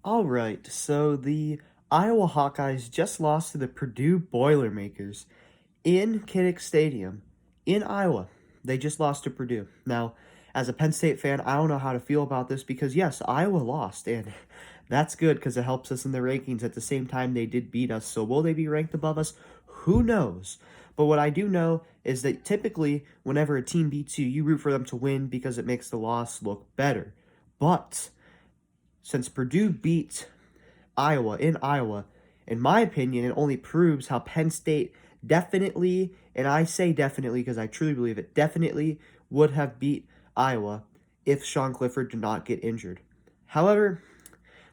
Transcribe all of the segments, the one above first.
All right, so the Iowa Hawkeyes just lost to the Purdue Boilermakers in Kinnick Stadium in Iowa. They just lost to Purdue. Now, as a Penn State fan, I don't know how to feel about this because, yes, Iowa lost, and that's good because it helps us in the rankings. At the same time, they did beat us, so will they be ranked above us? Who knows? But what I do know is that typically, whenever a team beats you, you root for them to win because it makes the loss look better. But since Purdue beat Iowa in Iowa, in my opinion, it only proves how Penn State definitely, and I say definitely because I truly believe it, definitely would have beat Iowa if Sean Clifford did not get injured. However,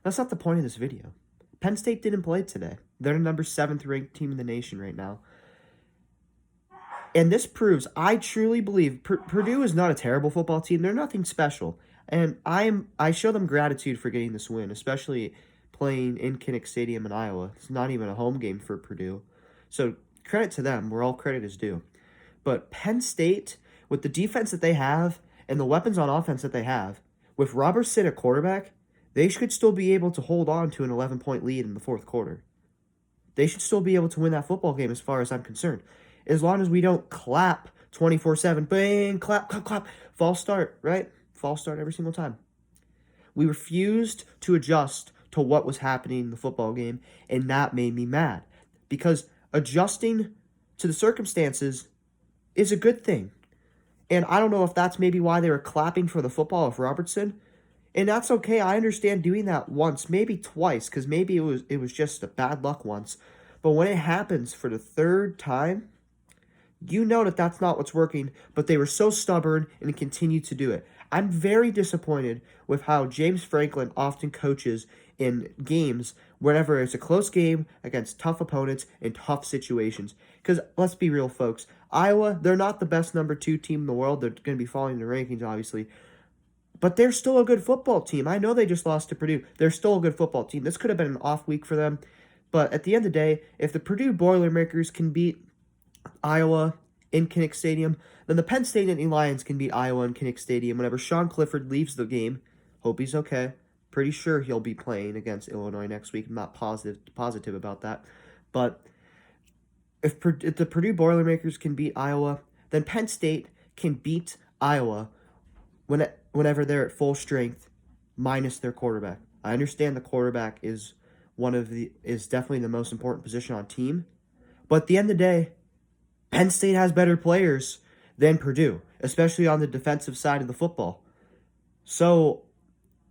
that's not the point of this video. Penn State didn't play today. They're the number 7th ranked team in the nation right now. And this proves, I truly believe, Purdue is not a terrible football team. They're nothing special. And I show them gratitude for getting this win, especially playing in Kinnick Stadium in Iowa. It's not even a home game for Purdue. So credit to them, where all credit is due. But Penn State, with the defense that they have and the weapons on offense that they have, with Robertson at quarterback, they should still be able to hold on to an 11-point lead in the fourth quarter. They should still be able to win that football game as far as I'm concerned. As long as we don't clap 24/7, bang, clap, clap, clap, false start, right? False start every single time. We refused to adjust to what was happening in the football game, and that made me mad. Because adjusting to the circumstances is a good thing. And I don't know if that's maybe why they were clapping for the football of Robertson. And that's okay. I understand doing that once, maybe twice, because maybe it was just a bad luck once. But when it happens for the third time, you know that that's not what's working, but they were so stubborn and continued to do it. I'm very disappointed with how James Franklin often coaches in games whenever it's a close game against tough opponents in tough situations. Because let's be real, folks. Iowa, they're not the best number 2 team in the world. They're going to be falling in the rankings, obviously. But they're still a good football team. I know they just lost to Purdue. They're still a good football team. This could have been an off week for them. But at the end of the day, if the Purdue Boilermakers can beat Iowa in Kinnick Stadium, then the Penn State Nittany Lions can beat Iowa in Kinnick Stadium whenever Sean Clifford leaves the game. Hope he's okay. Pretty sure he'll be playing against Illinois next week. I'm not positive about that. But if the Purdue Boilermakers can beat Iowa, then Penn State can beat Iowa whenever they're at full strength, minus their quarterback. I understand the quarterback is definitely the most important position on team, but at the end of the day, Penn State has better players than Purdue, especially on the defensive side of the football. So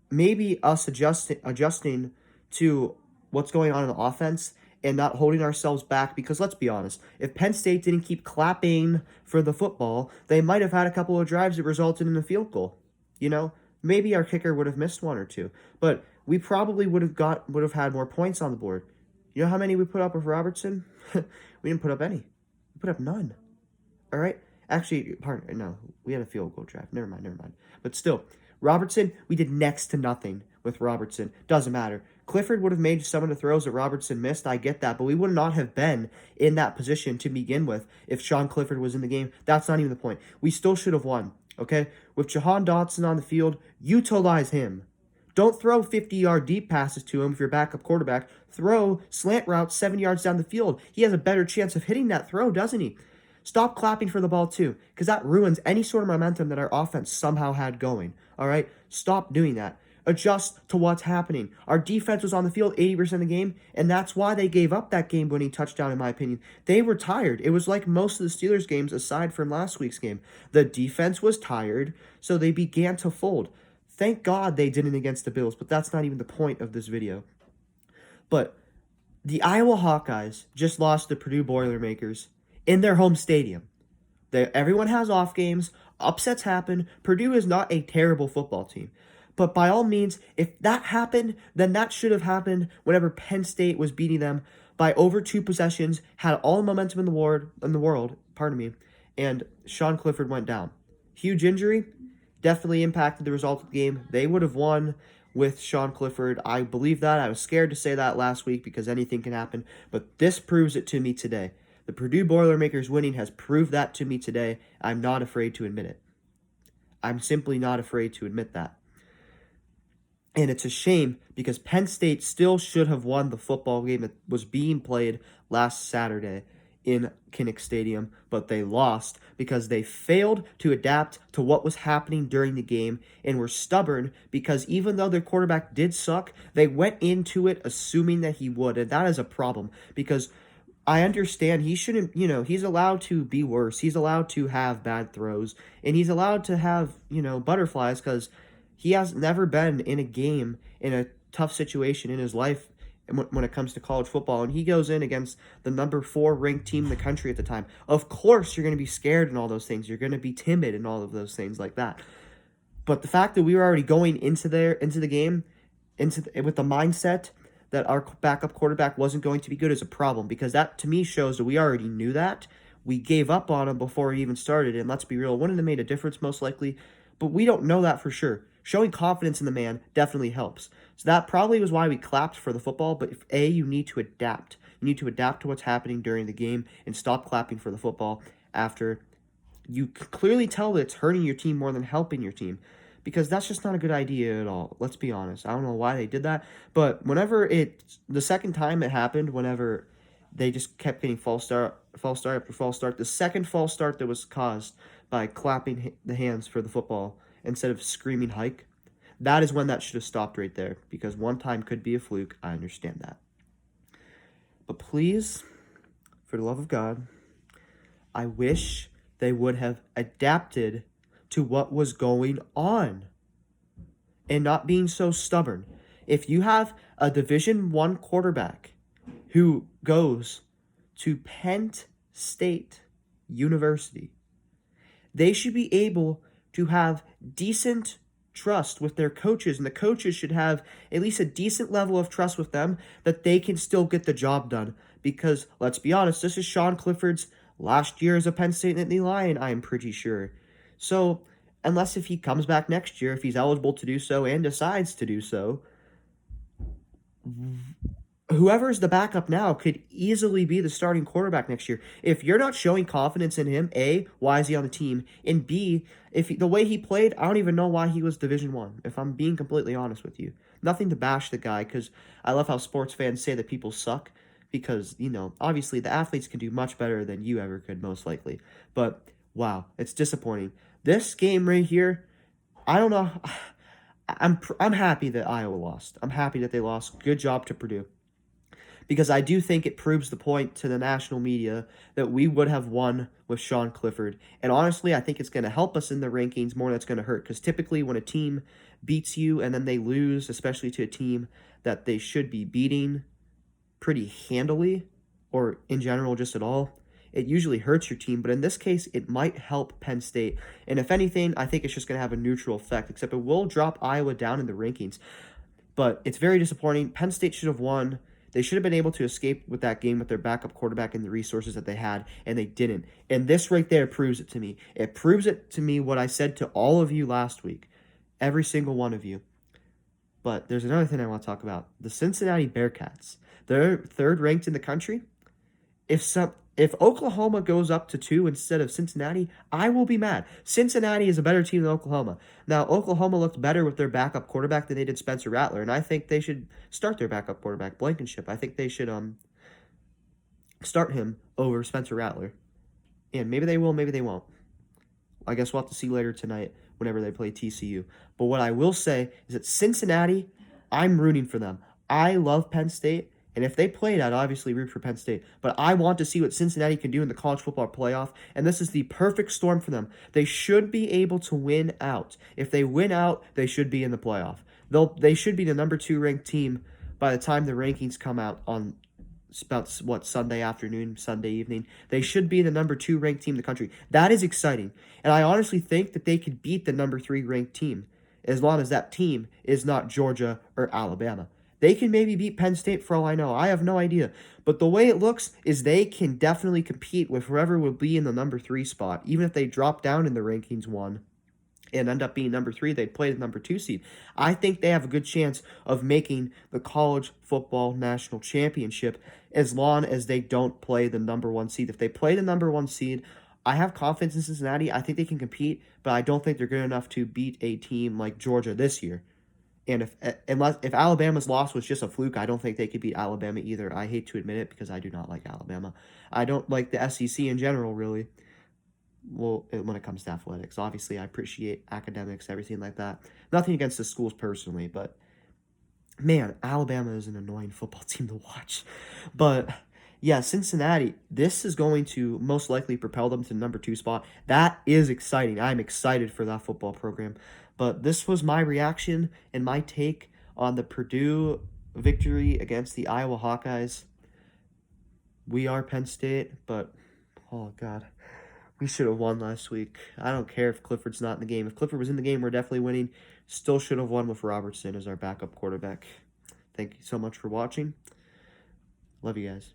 maybe us adjusting to what's going on in the offense and not holding ourselves back, because let's be honest, if Penn State didn't keep clapping for the football, they might have had a couple of drives that resulted in a field goal. You know, maybe our kicker would have missed one or two, but we probably would have had more points on the board. You know how many we put up with Robertson? We didn't put up any. We put up none. All right? Actually, pardon, no, we had a field goal drive. Never mind. But still, Robertson, we did next to nothing with Robertson. Doesn't matter. Clifford would have made some of the throws that Robertson missed. I get that. But we would not have been in that position to begin with if Sean Clifford was in the game. That's not even the point. We still should have won. Okay? With Jahan Dotson on the field, utilize him. Don't throw 50-yard deep passes to him if you're backup quarterback. Throw slant routes 7 yards down the field. He has a better chance of hitting that throw, doesn't he? Stop clapping for the ball, too, because that ruins any sort of momentum that our offense somehow had going, all right? Stop doing that. Adjust to what's happening. Our defense was on the field 80% of the game, and that's why they gave up that game-winning touchdown, in my opinion. They were tired. It was like most of the Steelers games aside from last week's game. The defense was tired, so they began to fold. Thank God they didn't against the Bills, but that's not even the point of this video. But the Iowa Hawkeyes just lost the Purdue Boilermakers in their home stadium. Everyone has off games. Upsets happen. Purdue is not a terrible football team. But by all means, if that happened, then that should have happened whenever Penn State was beating them by over 2 possessions, had all the momentum in the world, and Sean Clifford went down. Huge injury, definitely impacted the result of the game. They would have won with Sean Clifford. I believe that. I was scared to say that last week because anything can happen, but this proves it to me today. The Purdue Boilermakers winning has proved that to me today. I'm not afraid to admit it. I'm simply not afraid to admit that. And it's a shame because Penn State still should have won the football game that was being played last Saturday in Kinnick Stadium, but they lost because they failed to adapt to what was happening during the game and were stubborn because even though their quarterback did suck, they went into it assuming that he would. And that is a problem because I understand he shouldn't, he's allowed to be worse. He's allowed to have bad throws and he's allowed to have, butterflies because he has never been in a game in a tough situation in his life when it comes to college football, and he goes in against the number 4 ranked team in the country at the time. Of course, you're going to be scared and all those things. You're going to be timid and all of those things like that. But the fact that we were already going into the game with the mindset that our backup quarterback wasn't going to be good is a problem because that to me shows that we already knew that. We gave up on him before he even started, and let's be real, wouldn't have made a difference most likely, but we don't know that for sure. Showing confidence in the man definitely helps. So that probably was why we clapped for the football, but you need to adapt. You need to adapt to what's happening during the game and stop clapping for the football after you clearly tell that it's hurting your team more than helping your team because that's just not a good idea at all. Let's be honest. I don't know why they did that, but the second time it happened, whenever they just kept getting false start after false start, the second false start that was caused by clapping the hands for the football instead of screaming hike, that is when that should have stopped right there because one time could be a fluke. I understand that. But please, for the love of God, I wish they would have adapted to what was going on and not being so stubborn. If you have a Division I quarterback who goes to Penn State University, they should be able to have decent trust with their coaches, and the coaches should have at least a decent level of trust with them that they can still get the job done. Because, let's be honest, this is Sean Clifford's last year as a Penn State Nittany Lion, I am pretty sure. So, unless if he comes back next year, if he's eligible to do so and decides to do so, whoever's the backup now could easily be the starting quarterback next year. If you're not showing confidence in him, A, why is he on the team? And B, the way he played, I don't even know why he was Division I, if I'm being completely honest with you. Nothing to bash the guy, because I love how sports fans say that people suck, because, obviously the athletes can do much better than you ever could, most likely. But, wow, it's disappointing. This game right here, I don't know. I'm happy that Iowa lost. I'm happy that they lost. Good job to Purdue. Because I do think it proves the point to the national media that we would have won with Sean Clifford. And honestly, I think it's going to help us in the rankings more than it's going to hurt. Because typically when a team beats you and then they lose, especially to a team that they should be beating pretty handily, or in general just at all, it usually hurts your team. But in this case, it might help Penn State. And if anything, I think it's just going to have a neutral effect, except it will drop Iowa down in the rankings. But it's very disappointing. Penn State should have won. They should have been able to escape with that game with their backup quarterback and the resources that they had, and they didn't. And this right there proves it to me. It proves it to me what I said to all of you last week, every single one of you. But there's another thing I want to talk about. The Cincinnati Bearcats. They're third ranked in the country. If Oklahoma goes up to 2 instead of Cincinnati, I will be mad. Cincinnati is a better team than Oklahoma. Now, Oklahoma looked better with their backup quarterback than they did Spencer Rattler, and I think they should start their backup quarterback, Blankenship. I think they should start him over Spencer Rattler. And maybe they will, maybe they won't. I guess we'll have to see later tonight whenever they play TCU. But what I will say is that Cincinnati, I'm rooting for them. I love Penn State. And if they played, I'd obviously root for Penn State. But I want to see what Cincinnati can do in the college football playoff. And this is the perfect storm for them. They should be able to win out. If they win out, they should be in the playoff. They should be the number 2 ranked team by the time the rankings come out on about, Sunday afternoon, Sunday evening. They should be the number 2 ranked team in the country. That is exciting. And I honestly think that they could beat the number 3 ranked team as long as that team is not Georgia or Alabama. They can maybe beat Penn State for all I know. I have no idea. But the way it looks is they can definitely compete with whoever will be in the number 3 spot. Even if they drop down in the rankings 1 and end up being number 3, they'd play the number 2 seed. I think they have a good chance of making the college football national championship as long as they don't play the number 1 seed. If they play the number 1 seed, I have confidence in Cincinnati. I think they can compete, but I don't think they're good enough to beat a team like Georgia this year. And if Alabama's loss was just a fluke, I don't think they could beat Alabama either. I hate to admit it because I do not like Alabama. I don't like the SEC in general, really. Well, when it comes to athletics, obviously I appreciate academics, everything like that. Nothing against the schools personally, but man, Alabama is an annoying football team to watch. But yeah, Cincinnati, this is going to most likely propel them to the number 2 spot. That is exciting. I'm excited for that football program. But this was my reaction and my take on the Purdue victory against the Iowa Hawkeyes. We are Penn State, but oh God, we should have won last week. I don't care if Clifford's not in the game. If Clifford was in the game, we're definitely winning. Still should have won with Robertson as our backup quarterback. Thank you so much for watching. Love you guys.